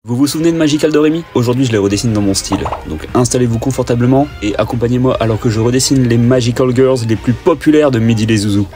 Vous vous souvenez de Magical Doremi? Aujourd'hui je les redessine dans mon style, donc installez-vous confortablement et accompagnez-moi alors que je redessine les Magical Girls les plus populaires de Midi les Zouzous.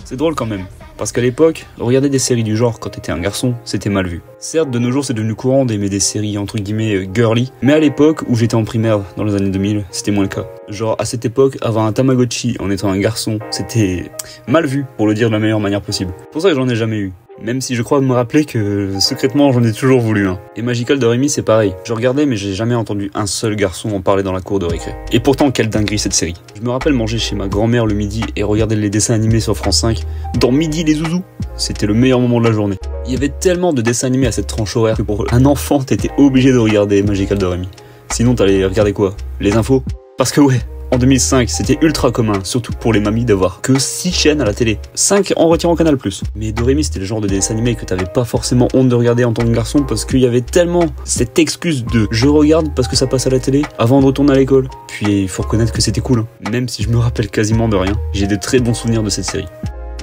C'est drôle quand même, parce qu'à l'époque, regarder des séries du genre quand t'étais un garçon, c'était mal vu. Certes, de nos jours c'est devenu courant d'aimer des séries entre guillemets girly, mais à l'époque où j'étais en primaire, dans les années 2000, c'était moins le cas. Genre à cette époque, avoir un Tamagotchi en étant un garçon, c'était mal vu, pour le dire de la meilleure manière possible. C'est pour ça que j'en ai jamais eu. Même si je crois me rappeler que secrètement j'en ai toujours voulu un. Et Magical Doremi c'est pareil. Je regardais mais j'ai jamais entendu un seul garçon en parler dans la cour de récré. Et pourtant quelle dinguerie cette série. Je me rappelle manger chez ma grand-mère le midi et regarder les dessins animés sur France 5 dans Midi les Zouzous. C'était le meilleur moment de la journée. Il y avait tellement de dessins animés à cette tranche horaire que pour un enfant t'étais obligé de regarder Magical Doremi. Sinon t'allais regarder quoi? Les infos? Parce que ouais, en 2005, c'était ultra commun, surtout pour les mamies, d'avoir que 6 chaînes à la télé. 5 en retirant Canal+. Mais Doremi, c'était le genre de dessin animé que t'avais pas forcément honte de regarder en tant que garçon parce qu'il y avait tellement cette excuse de « je regarde parce que ça passe à la télé » avant de retourner à l'école. Puis il faut reconnaître que c'était cool, hein. Même si je me rappelle quasiment de rien. J'ai de très bons souvenirs de cette série.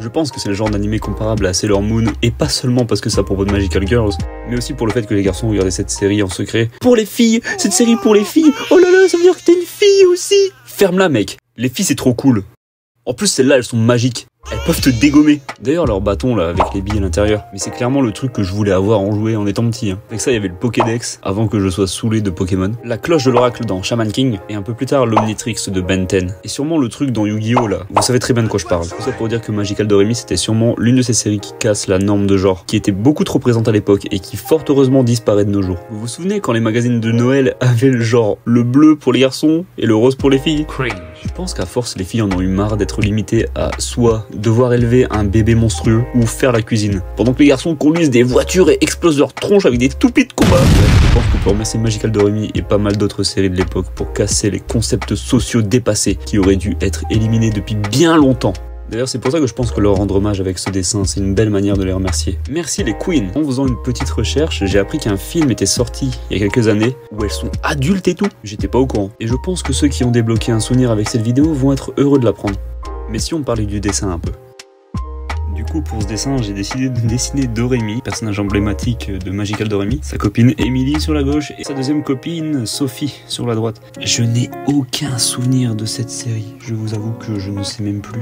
Je pense que c'est le genre d'animé comparable à Sailor Moon, et pas seulement parce que ça propos de Magical Girls, mais aussi pour le fait que les garçons regardaient cette série en secret. Pour les filles, cette série pour les filles, oh là là, ça veut dire que t'es une fille aussi. Ferme-la mec, les filles c'est trop cool. En plus celles-là elles sont magiques, elles peuvent te dégommer. D'ailleurs leur bâton là avec les billes à l'intérieur, mais c'est clairement le truc que je voulais avoir en jouet en étant petit, hein. Avec ça il y avait le Pokédex, avant que je sois saoulé de Pokémon, la cloche de l'oracle dans Shaman King, et un peu plus tard l'Omnitrix de Ben 10. Et sûrement le truc dans Yu-Gi-Oh là, vous savez très bien de quoi je parle. Tout ça pour dire que Magical Doremi c'était sûrement l'une de ces séries qui casse la norme de genre, qui était beaucoup trop présente à l'époque et qui fort heureusement disparaît de nos jours. Vous vous souvenez quand les magazines de Noël avaient le genre le bleu pour les garçons et le rose pour les filles? Je pense qu'à force les filles en ont eu marre d'être limitées à soit devoir élever un bébé monstrueux ou faire la cuisine, pendant que les garçons conduisent des voitures et explosent leur tronche avec des toupies de combat. Je pense qu'on peut remercier Magical Doremi et pas mal d'autres séries de l'époque pour casser les concepts sociaux dépassés qui auraient dû être éliminés depuis bien longtemps. D'ailleurs c'est pour ça que je pense que leur rendre hommage avec ce dessin c'est une belle manière de les remercier. Merci les queens. En faisant une petite recherche, j'ai appris qu'un film était sorti il y a quelques années où elles sont adultes et tout. J'étais pas au courant. Et je pense que ceux qui ont débloqué un souvenir avec cette vidéo vont être heureux de l'apprendre. Mais si on parlait du dessin un peu. Du coup pour ce dessin j'ai décidé de dessiner Doremi, personnage emblématique de Magical Doremi, sa copine Emily sur la gauche et sa deuxième copine Sophie sur la droite. Je n'ai aucun souvenir de cette série, je vous avoue que je ne sais même plus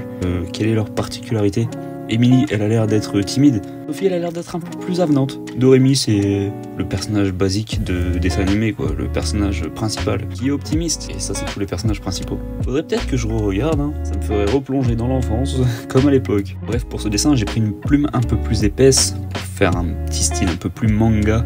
quelle est leur particularité. Emily elle a l'air d'être timide, Sophie elle a l'air d'être un peu plus avenante. Doremi c'est le personnage basique de dessin animé quoi, le personnage principal qui est optimiste, et ça c'est tous les personnages principaux. Faudrait peut-être que je re-regarde, hein. Ça me ferait replonger dans l'enfance comme à l'époque. Bref pour ce dessin j'ai pris une plume un peu plus épaisse pour faire un petit style un peu plus manga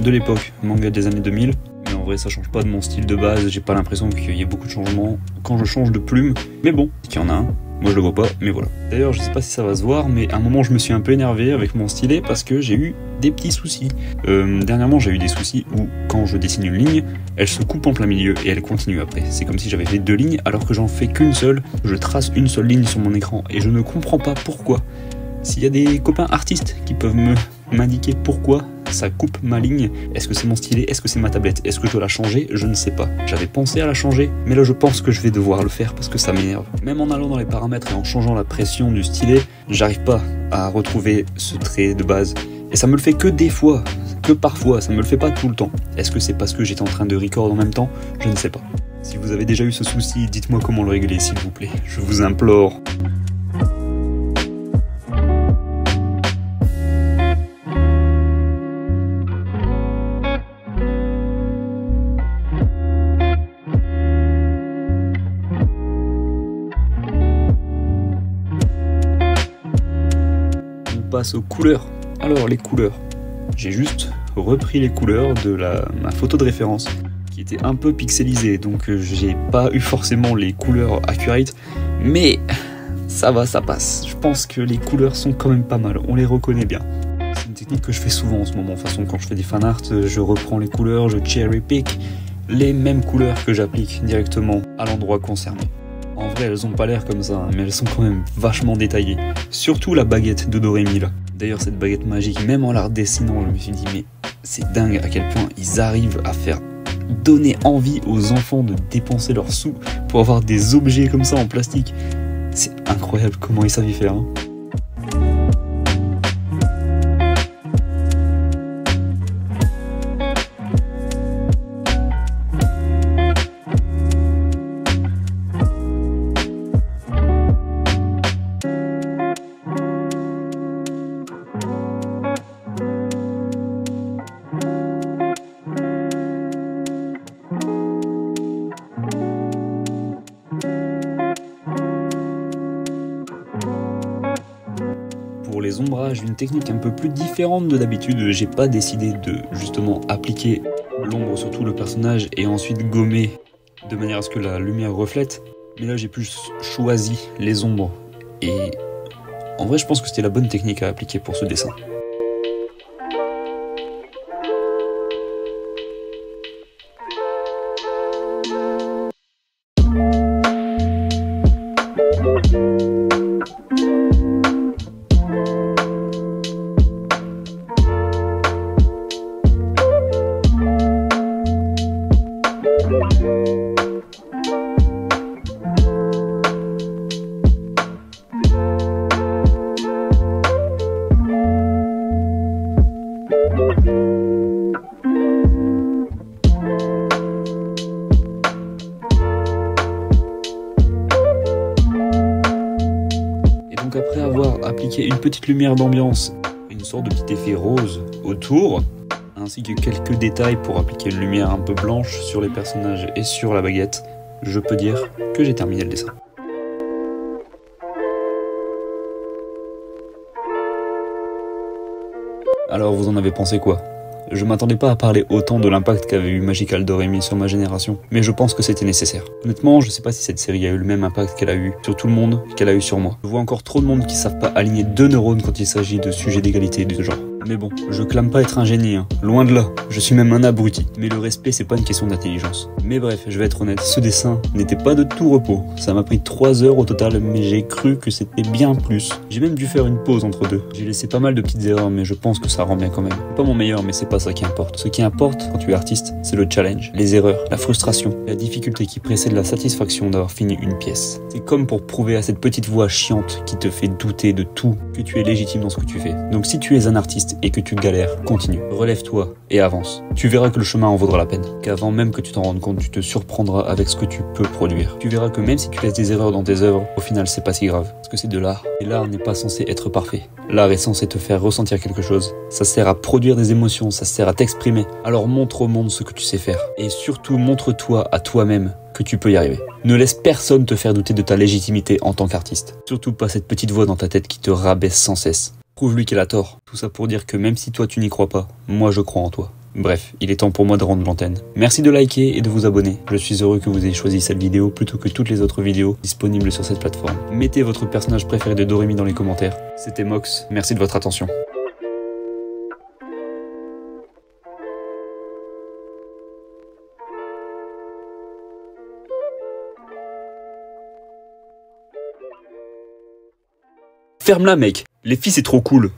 de l'époque, manga des années 2000. Mais en vrai ça change pas de mon style de base, j'ai pas l'impression qu'il y ait beaucoup de changements quand je change de plume, mais bon, il y en a un. Moi je le vois pas, mais voilà. D'ailleurs je sais pas si ça va se voir, mais à un moment je me suis un peu énervé avec mon stylet parce que j'ai eu des petits soucis. Dernièrement j'ai eu des soucis où quand je dessine une ligne, elle se coupe en plein milieu et elle continue après. C'est comme si j'avais fait 2 lignes alors que j'en fais qu'une seule. Je trace une seule ligne sur mon écran et je ne comprends pas pourquoi. S'il y a des copains artistes qui peuvent m'indiquer pourquoi ça coupe ma ligne, est-ce que c'est mon stylet, est-ce que c'est ma tablette, est-ce que je dois la changer, je ne sais pas. J'avais pensé à la changer, mais là je pense que je vais devoir le faire parce que ça m'énerve. Même en allant dans les paramètres et en changeant la pression du stylet, j'arrive pas à retrouver ce trait de base. Et ça me le fait que des fois, que parfois, ça me le fait pas tout le temps. Est-ce que c'est parce que j'étais en train de record en même temps? Je ne sais pas. Si vous avez déjà eu ce souci, dites-moi comment le régler s'il vous plaît, je vous implore. Passe aux couleurs. Alors les couleurs, j'ai juste repris les couleurs de ma photo de référence qui était un peu pixelisée, donc j'ai pas eu forcément les couleurs accurate, mais ça va, ça passe. Je pense que les couleurs sont quand même pas mal, on les reconnaît bien. C'est une technique que je fais souvent en ce moment. De toute façon quand je fais des fanarts, je reprends les couleurs, je cherry pick les mêmes couleurs que j'applique directement à l'endroit concerné. En vrai, elles ont pas l'air comme ça, mais elles sont quand même vachement détaillées. Surtout la baguette de Doremi là. D'ailleurs, cette baguette magique, même en la redessinant, je me suis dit, mais c'est dingue à quel point ils arrivent à faire donner envie aux enfants de dépenser leurs sous pour avoir des objets comme ça en plastique. C'est incroyable comment ils savent y faire, hein. l'usage d'une technique un peu plus différente de d'habitude. J'ai pas décidé de justement appliquer l'ombre sur tout le personnage et ensuite gommer de manière à ce que la lumière reflète. Mais là j'ai plus choisi les ombres et en vrai je pense que c'était la bonne technique à appliquer pour ce dessin. Donc après avoir appliqué une petite lumière d'ambiance, une sorte de petit effet rose autour, ainsi que quelques détails pour appliquer une lumière un peu blanche sur les personnages et sur la baguette, je peux dire que j'ai terminé le dessin. Alors vous en avez pensé quoi ? Je m'attendais pas à parler autant de l'impact qu'avait eu Magical Doremi sur ma génération, mais je pense que c'était nécessaire. Honnêtement, je sais pas si cette série a eu le même impact qu'elle a eu sur tout le monde qu'elle a eu sur moi. Je vois encore trop de monde qui savent pas aligner 2 neurones quand il s'agit de sujets d'égalité de ce genre. Mais bon, je clame pas être un génie, hein. Loin de là, je suis même un abruti. Mais le respect, c'est pas une question d'intelligence. Mais bref, je vais être honnête, ce dessin n'était pas de tout repos. Ça m'a pris 3 heures au total, mais j'ai cru que c'était bien plus. J'ai même dû faire une pause entre deux. J'ai laissé pas mal de petites erreurs, mais je pense que ça rend bien quand même. Pas mon meilleur, mais c'est pas ça qui importe. Ce qui importe quand tu es artiste, c'est le challenge, les erreurs, la frustration, la difficulté qui précède la satisfaction d'avoir fini une pièce. C'est comme pour prouver à cette petite voix chiante qui te fait douter de tout que tu es légitime dans ce que tu fais. Donc si tu es un artiste et que tu galères, continue, relève-toi et avance. Tu verras que le chemin en vaudra la peine, qu'avant même que tu t'en rendes compte, tu te surprendras avec ce que tu peux produire. Tu verras que même si tu laisses des erreurs dans tes œuvres, au final c'est pas si grave, parce que c'est de l'art. Et l'art n'est pas censé être parfait. L'art est censé te faire ressentir quelque chose. Ça sert à produire des émotions, ça sert à t'exprimer. Alors montre au monde ce que tu sais faire. Et surtout montre-toi à toi-même que tu peux y arriver. Ne laisse personne te faire douter de ta légitimité en tant qu'artiste. Surtout pas cette petite voix dans ta tête qui te rabaisse sans cesse. Prouve-lui qu'elle a tort. Tout ça pour dire que même si toi tu n'y crois pas, moi je crois en toi. Bref, il est temps pour moi de rendre l'antenne. Merci de liker et de vous abonner. Je suis heureux que vous ayez choisi cette vidéo plutôt que toutes les autres vidéos disponibles sur cette plateforme. Mettez votre personnage préféré de Doremi dans les commentaires. C'était Mox, merci de votre attention. Ferme-la mec, les filles c'est trop cool.